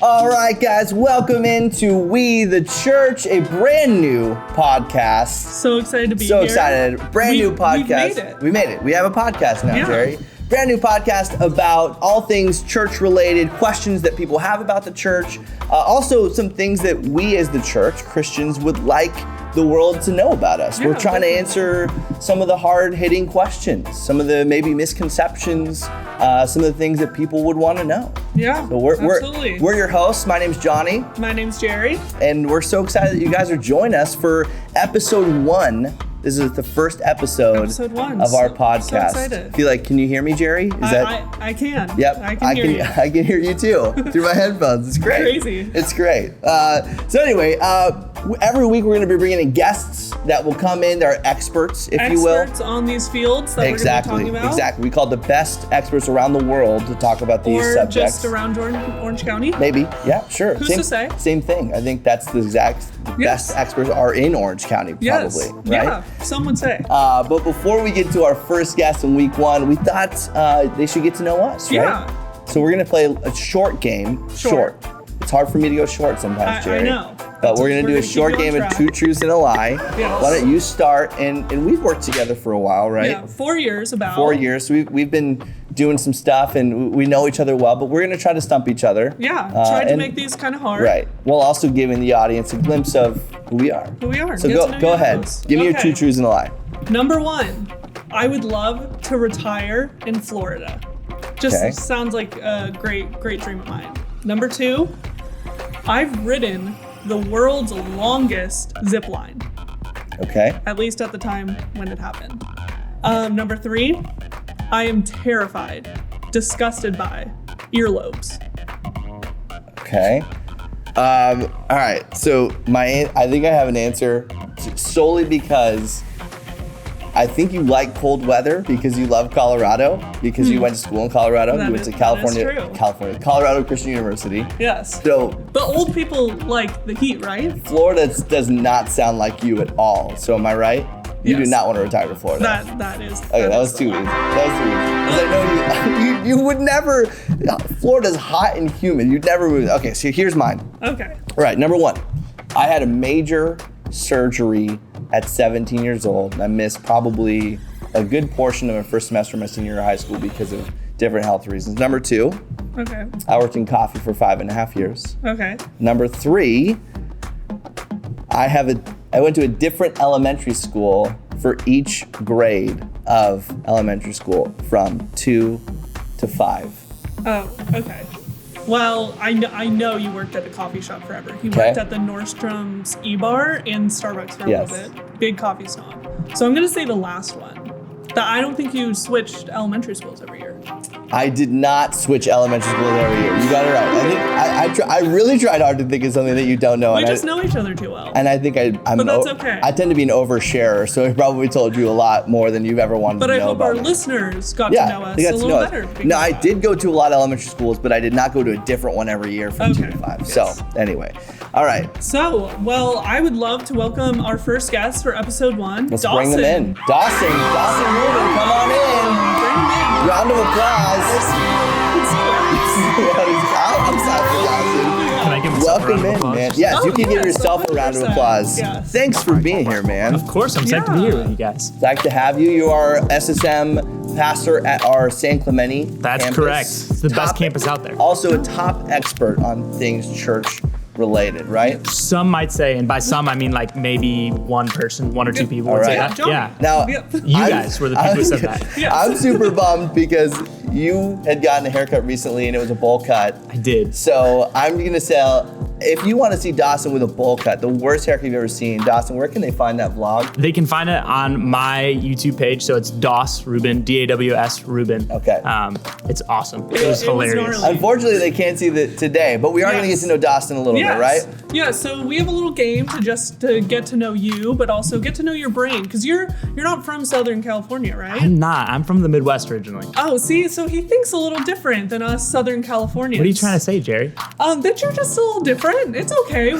All right, guys, welcome into We the Church, a brand new podcast. So excited to be here. So excited. Brand new podcast. We made it. We have a podcast now, Yeah. Jerry. Brand new podcast about all things church related, questions that people have about the church. Also, some things that we as the church, Christians, would like the world to know about us. Yeah, We're trying to answer some of the hard-hitting questions, some of the maybe misconceptions, some of the things that people would want to know. Yeah, So absolutely. we're your hosts. My name's Johnny. My name's Jerry. And we're so excited that you guys are joining us for episode 1. This is the first episode one. of our So podcast. excited. Can you hear me, Jerry? I can. Yep, I can hear you. I can hear you too through my headphones. It's great. Crazy. It's great. So anyway, every week we're going to be bringing in guests that will come in. They're experts, if you will. Experts on these fields that we're going to be talking about. Exactly. We call the best experts around the world to talk about these subjects. Or just around Orange County. Maybe. Yeah, sure. Who's to say? Same thing. I think that's the best experts are in Orange County, probably. Yes. Right? Yeah, some would say. But before we get to our first guest in week 1, we thought they should get to know us, right? Yeah. So we're going to play a short game. Short. It's hard for me to go short sometimes, Jerry. I know. But we're going to do a keep short you on game of track. 2 truths and a lie. Yes. Why don't you start? And we've worked together for a while, right? Yeah, 4 years about. 4 years. So we've been doing some stuff and we know each other well, but we're going to try to stump each other. Yeah, tried to make these kind of hard. Right. While also giving the audience a glimpse of who we are. Who we are. So Get to know go you ahead. most. Give me your Okay. 2 truths and a lie. Number 1, I would love to retire in Florida. Just Okay. sounds like a great dream of mine. Number 2, I've ridden the world's longest zip line, Okay. at least at the time when it happened. Number 3, I am terrified, disgusted by earlobes. Okay. All right. So I think I have an answer solely because I think you like cold weather because you love Colorado because you went to school in Colorado. That You went is- to that is true. Colorado Christian University. Yes. So But old people like the heat, right? Florida does not sound like you at all. So am I right? You do Yes. not want to retire to Florida. That is. Okay, that was too easy. Because I know you would never. Florida's hot and humid. You'd never move. Okay, so here's mine. Okay. All right, number 1. I had a major surgery at 17 years old. And I missed probably a good portion of my first semester of my senior year of high school because of different health reasons. Number 2, Okay. I worked in coffee for 5.5 years. Okay. Number 3, I went to a different elementary school for each grade of elementary school from 2 to 5. Oh, okay. Well, I know you worked at a coffee shop forever. You Okay. worked at the Nordstrom's E-Bar and Starbucks for a Yes. little bit. Big coffee snob. So I'm going to say the last one. That I don't think you switched elementary schools every year. I did not switch elementary schools every year. You got it right. I think I really tried hard to think of something that you don't know. We and just know each other too well. And I think I'm. But that's okay. I tend to be an oversharer, so I probably told you a lot more than you've ever wanted But to I know hope about our me. listeners got to know us they a got to little know us. better. because No, I of that. did go to a lot of elementary schools, but I did not go to a different one every year from 2 Okay. to 5. Yes. So anyway, all right, So, well, I would love to welcome our first guest for episode 1. let's Dawson. bring them in. Dawson Rubin, come on in. Bring him in. Round of applause. I'm sorry for Dawson. Can I give myself a round Welcome of in, applause? man. Yes, Oh, you can give yes, yourself a round of 100%. applause. Yes. Thanks for being here, man. Of course, I'm psyched to be here with you guys. Like to have you. You are SSM pastor at our San Clemente That's campus. correct. It's the best campus out there. Also a top expert on things church related, right? Some might say, and by some I mean like maybe one person, 1 or 2 people would say All right. that. Johnny. Yeah. Now, Yep. You guys were the people who said that. Yes. I'm super bummed because you had gotten a haircut recently and it was a bowl cut. I did. So I'm gonna say, if you want to see Dawson with a bowl cut, the worst haircut you've ever seen, Dawson, where can they find that vlog? They can find it on my YouTube page, so it's Daws Rubin, DAWS Rubin. Okay. It's awesome. It was It was hilarious. gnarly. Unfortunately, they can't see that today, but we are gonna get to know Dawson a little bit, right? Yeah, so we have a little game to get to know you, but also get to know your brain, because you're not from Southern California, right? I'm not. I'm from the Midwest originally. What Oh, see, so he thinks a little different than us Southern Californians. are you trying to say, Jerry? That you're just a little different. different. It's okay.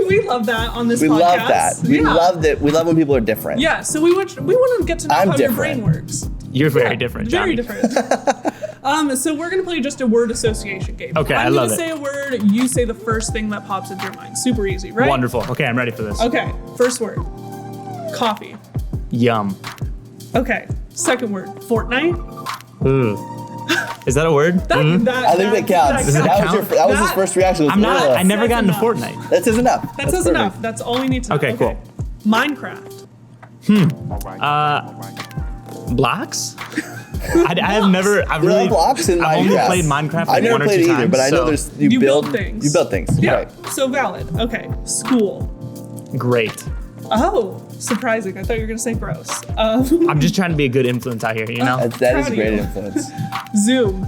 We love that on this We podcast. love that. We love that. We love when people are different. Yeah, so we want to get to know how your brain works. You're very different, Johnny. Very different. So we're gonna play just a word association game. Okay, I love it. I'm gonna say a word, you say the first thing that pops into your mind. Super easy, right? Wonderful. Okay, I'm ready for this. Okay, first word. Coffee. Yum. Okay, second word. Fortnite. Ooh. Is that a word? I think that counts. That was his first reaction. I never got into enough. Fortnite. That says enough. That says enough. That's all we need to know. Okay, cool. Minecraft. Blocks? I've really blocks in I've only Minecraft. played Minecraft I never one or played two it either, times, but I know so there's You build things. You build things. Yeah, Right. so valid. Okay, school. Great. Oh, surprising. I thought you were going to say gross. I'm just trying to be a good influence out here, you know? That is Proud a of great you. influence. Zoom.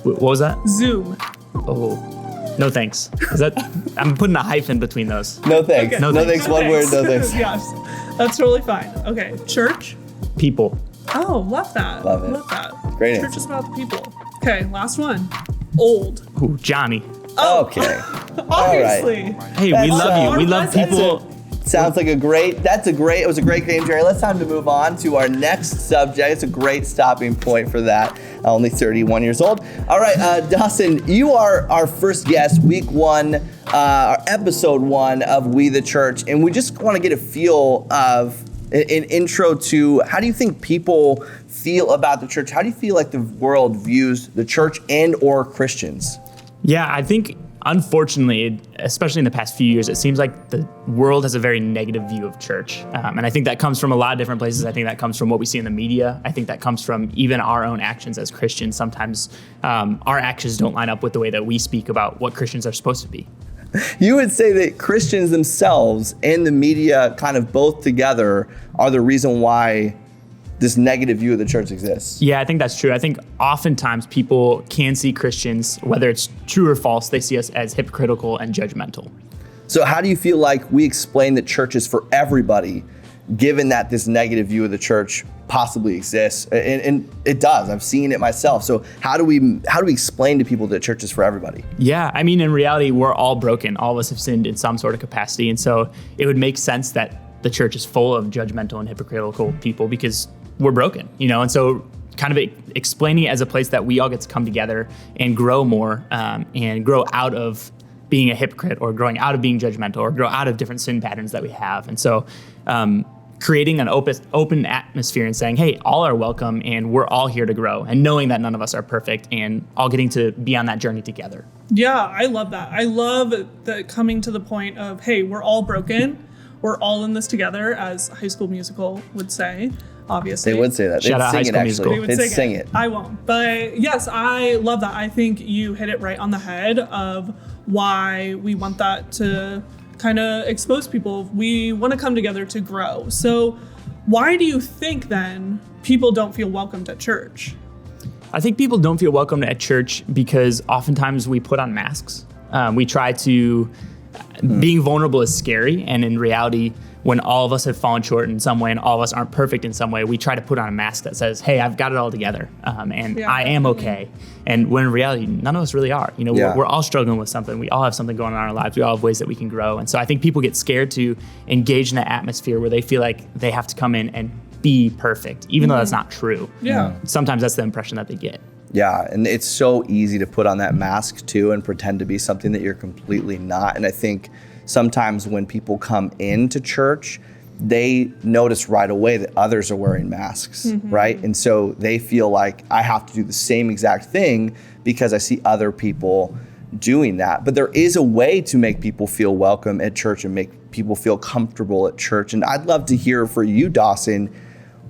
What was that? Zoom. Oh, no thanks. Is that? I'm putting a hyphen between those. No thanks. Okay. No No thanks. thanks. One word. No thanks. Yes, that's totally fine. Okay, church. People. Oh, love that. Love it. Love that. Great Church answer. is about the people. Okay, last one. Old. Ooh, Johnny. Okay. Obviously. Hey, we That's, love you. We love that's people. Sounds like it was a great game, Jerry. Let's time to move on to our next subject. It's a great stopping point for that. Only 31 years old. All right, Dawson, you are our first guest, week 1, our episode 1 of We the Church, and we just want to get a feel of an intro to how do you think people feel about the church? How do you feel like the world views the church and or Christians? Yeah, I think unfortunately, especially in the past few years, it seems like the world has a very negative view of church. And I think that comes from a lot of different places. I think that comes from what we see in the media. I think that comes from even our own actions as Christians. Sometimes our actions don't line up with the way that we speak about what Christians are supposed to be. You would say that Christians themselves and the media kind of both together are the reason why this negative view of the church exists. Yeah, I think that's true. I think oftentimes people can see Christians, whether it's true or false, they see us as hypocritical and judgmental. So how do you feel like we explain that church is for everybody, given that this negative view of the church possibly exists? And it does. I've seen it myself. So how do we explain to people that church is for everybody? Yeah, I mean, in reality, we're all broken. All of us have sinned in some sort of capacity. And so it would make sense that the church is full of judgmental and hypocritical people because we're broken, you know? And so kind of explaining it as a place that we all get to come together and grow more and grow out of being a hypocrite or growing out of being judgmental or grow out of different sin patterns that we have. And so creating an open atmosphere and saying, hey, all are welcome and we're all here to grow, and knowing that none of us are perfect and all getting to be on that journey together. Yeah, I love that. I love the coming to the point of, hey, we're all broken. We're all in this together, as High School Musical would say, obviously. They would say that. Shout out High They'd sing School it, Musical. actually. They would They'd sing it. I won't. But yes, I love that. I think you hit it right on the head of why we want that to kind of expose people. We want to come together to grow. So why do you think then people don't feel welcomed at church? I think people don't feel welcome at church because oftentimes we put on masks. We try to, being vulnerable is scary, and in reality, when all of us have fallen short in some way and all of us aren't perfect in some way, we try to put on a mask that says, hey, I've got it all together and I am okay. And when in reality, none of us really are. You know, we're all struggling with something. We all have something going on in our lives. We all have ways that we can grow. And so I think people get scared to engage in that atmosphere where they feel like they have to come in and be perfect, even though that's not true. Yeah. Sometimes that's the impression that they get. Yeah, and it's so easy to put on that mask too and pretend to be something that you're completely not. And I think sometimes when people come into church, they notice right away that others are wearing masks, right? And so they feel like I have to do the same exact thing because I see other people doing that. But there is a way to make people feel welcome at church and make people feel comfortable at church. And I'd love to hear for you, Dawson,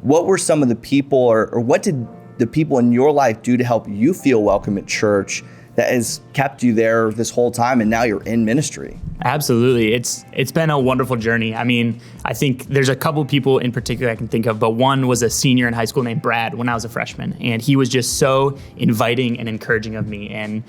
what were some of the people or what did the people in your life do to help you feel welcome at church that has kept you there this whole time and now you're in ministry? Absolutely. It's been a wonderful journey. I mean, I think there's a couple people in particular I can think of, but one was a senior in high school named Brad when I was a freshman, and he was just so inviting and encouraging of me. And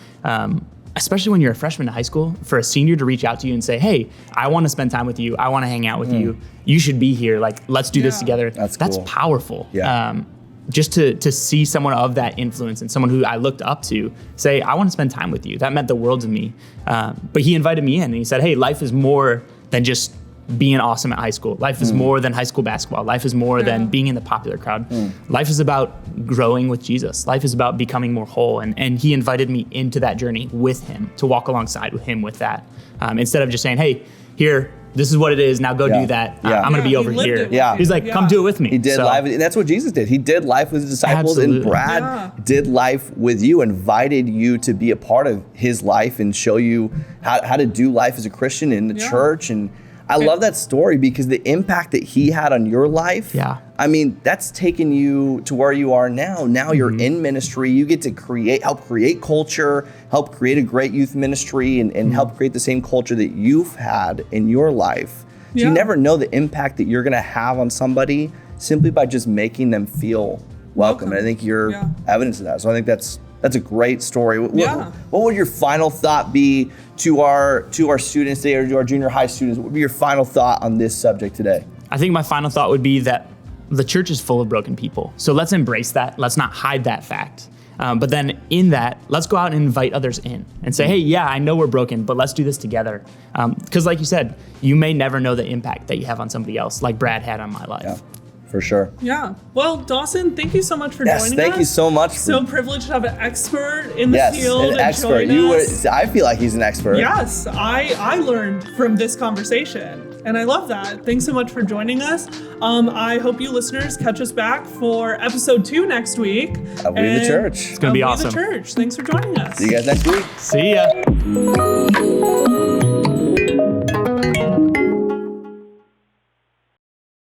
especially when you're a freshman in high school, for a senior to reach out to you and say, hey, I want to spend time with you. I want to hang out with you. You should be here. Like, let's do this together. That's cool. cool. Powerful. Yeah. just to see someone of that influence and someone who I looked up to say, I want to spend time with you. That meant the world to me. But he invited me in and he said, hey, life is more than just being awesome at high school. Life is more than high school basketball. Life is more than being in the popular crowd. Life is about growing with Jesus. Life is about becoming more whole. And he invited me into that journey with him, to walk alongside with him with that. Instead of just saying, hey, here, this is what it is. Now go do that. I'm going to be over here. He's like, come do it with me. He did life. And that's what Jesus did. He did life with his disciples. Absolutely. And Brad did life with you, invited you to be a part of his life and show you how to do life as a Christian in the church. And I love that story because the impact that he had on your life, I mean, that's taken you to where you are now. Now you're in ministry. You get to help create culture, help create a great youth ministry, and help create the same culture that you've had in your life. So you never know the impact that you're going to have on somebody simply by just making them feel welcome. And I think you're evidence of that. So I think that's a great story. What would your final thought be to our students today, or to our junior high students? What would be your final thought on this subject today? I think my final thought would be that the church is full of broken people. So let's embrace that. Let's not hide that fact. But then in that, let's go out and invite others in and say, hey, yeah, I know we're broken, but let's do this together. Because like you said, you may never know the impact that you have on somebody else, like Brad had on my life. Yeah. For sure. Yeah. Well, Dawson, thank you so much for joining us. Thank you so much. So privileged to have an expert in the field. An expert. I feel like he's an expert. Yes, I learned from this conversation, and I love that. Thanks so much for joining us. I hope you listeners catch us back for episode 2 next week. Of We the Church. It's going to be awesome. We the Church. Thanks for joining us. See you guys next week. See ya.